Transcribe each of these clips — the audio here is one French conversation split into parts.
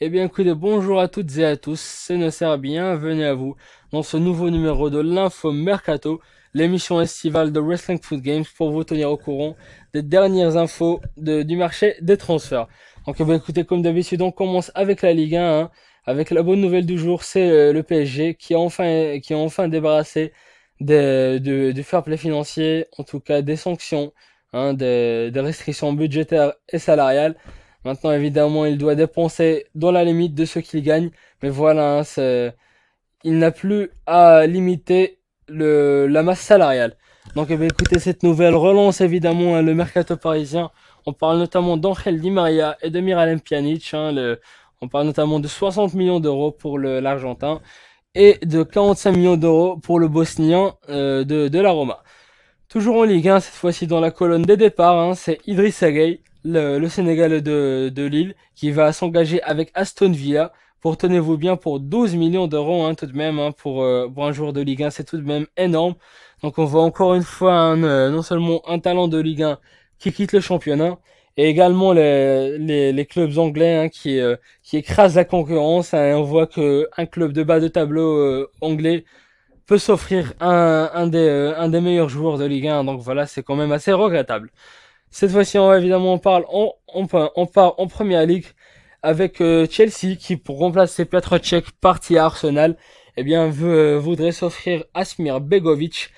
Eh bien, écoutez, bonjour à toutes et à tous, c'est Nasser, bienvenue à vous dans ce nouveau numéro de l'Info Mercato, l'émission estivale de Wrestling Foot Games pour vous tenir au courant des dernières infos du marché des transferts. Donc, eh bien, écoutez, comme d'habitude, on commence avec la Ligue 1, hein. Avec la bonne nouvelle du jour, c'est le PSG qui a enfin débarrassé du fair play financier, en tout cas des sanctions, hein, des restrictions budgétaires et salariales. Maintenant, évidemment, il doit dépenser dans la limite de ce qu'il gagne. Mais voilà, hein, il n'a plus à limiter la masse salariale. Donc, eh bien, écoutez, cette nouvelle relance évidemment hein, le mercato parisien. On parle notamment d'Angel Di Maria et de Miralem Pjanic. On parle notamment de 60 millions d'euros pour l'Argentin et de 45 millions d'euros pour le Bosnien de la Roma. Toujours en Ligue 1, cette fois-ci dans la colonne des départs, hein, c'est Idrissa Gueye, le Sénégalais de Lille, qui va s'engager avec Aston Villa pour, tenez-vous bien, pour 12 millions d'euros hein, tout de même, hein, pour un joueur de Ligue 1, c'est tout de même énorme. Donc on voit encore une fois non seulement un talent de Ligue 1 qui quitte le championnat, et également les clubs anglais qui écrasent la concurrence. Hein, et on voit que un club de bas de tableau anglais peut s'offrir un des meilleurs joueurs de Ligue 1. Donc voilà, c'est quand même assez regrettable. Cette fois-ci, évidemment, on part en Première Ligue avec Chelsea qui, pour remplacer Petr Cech parti à Arsenal, eh bien, voudrait s'offrir Asmir Begovic.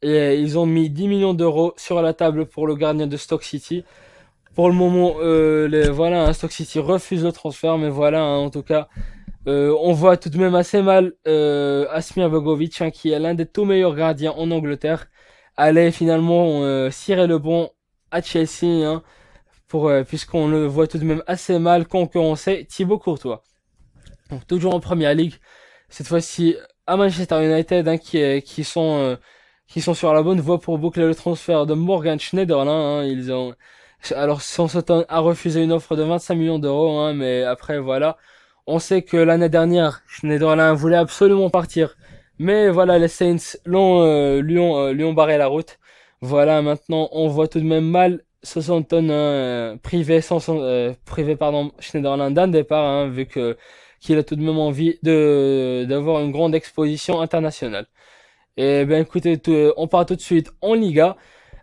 Et ils ont mis 10 millions d'euros sur la table pour le gardien de Stoke City. Pour le moment, voilà, hein, Stoke City refuse le transfert, mais voilà, hein, en tout cas, on voit tout de même assez mal Asmir Begovic, hein, qui est l'un des tout meilleurs gardiens en Angleterre, aller finalement cirer le bon à Chelsea, hein, puisqu'on le voit tout de même assez mal concurrencer Thibaut Courtois. Donc toujours en Première Ligue, cette fois-ci à Manchester United, hein, qui sont sur la bonne voie pour boucler le transfert de Morgan Schneiderlin. Hein, alors Southampton a refusé une offre de 25 millions d'euros, hein, mais après voilà. On sait que l'année dernière, Schneiderlin voulait absolument partir. Mais voilà, les Saints lui ont barré la route. Voilà, maintenant, on voit tout de même mal Southampton privé pardon, Schneiderlin d'un départ, hein, vu que qu'il a tout de même envie d'avoir une grande exposition internationale. Et ben écoutez, on part tout de suite en Liga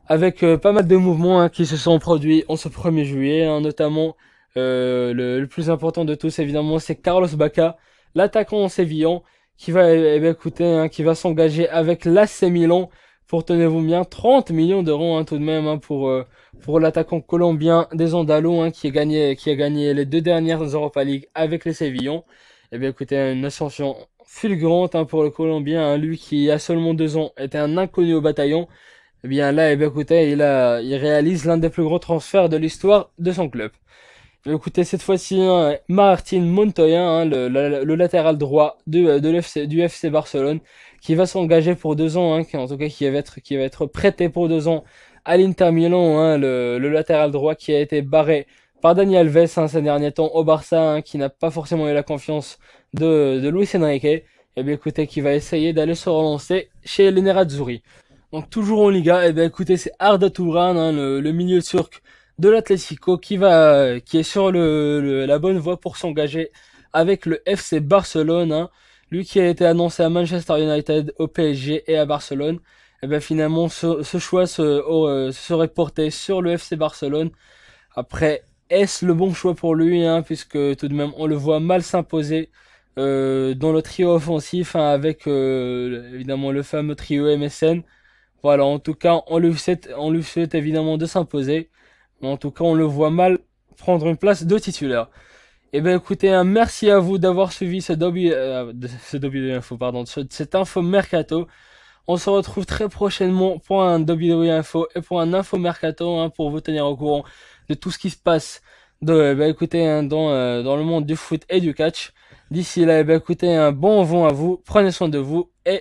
avec pas mal de mouvements hein, qui se sont produits en ce 1er juillet, hein, notamment le plus important de tous évidemment c'est Carlos Bacca, l'attaquant sévillan qui va s'engager avec l'AC Milan pour tenez-vous bien 30 millions d'euros hein, tout de même hein, pour l'attaquant colombien des Andalous hein, qui a gagné les deux dernières Europa League avec les Sévillans. Et bien écoutez, une ascension fulgurante hein, pour le Colombien, hein, lui qui a seulement 2 ans était un inconnu au bataillon. Eh bien là, écoutez, il réalise l'un des plus gros transferts de l'histoire de son club. Écoutez, cette fois-ci, hein, Martin Montoya, hein, le latéral droit du FC Barcelone, qui va s'engager pour 2 ans, hein, en tout cas qui va être prêté pour 2 ans à l'Inter Milan, hein, le latéral droit qui a été barré par Dani Alves hein, ces derniers temps au Barça, hein, qui n'a pas forcément eu la confiance de Luis Enrique. Et bien écoutez, qui va essayer d'aller se relancer chez les Nerazzurri. Donc toujours en Liga, et bien écoutez, c'est Arda Turan, hein, le milieu turc de l'Atlético qui est sur la bonne voie pour s'engager avec le FC Barcelone, hein. Lui qui a été annoncé à Manchester United, au PSG et à Barcelone. Et bien finalement ce choix serait porté sur le FC Barcelone. Après, est-ce le bon choix pour lui, hein, puisque tout de même on le voit mal s'imposer dans le trio offensif hein, avec évidemment le fameux trio MSN. Voilà, en tout cas, on lui souhaite évidemment de s'imposer. Mais en tout cas, on le voit mal prendre une place de titulaire. Eh bien, écoutez, un merci à vous d'avoir suivi ce W Info, pardon, cette info mercato. On se retrouve très prochainement pour un W Info et pour un info mercato, hein, pour vous tenir au courant de tout ce qui se passe écoutez, hein, dans le monde du foot et du catch. D'ici là, écoutez, un bon vent à vous, prenez soin de vous et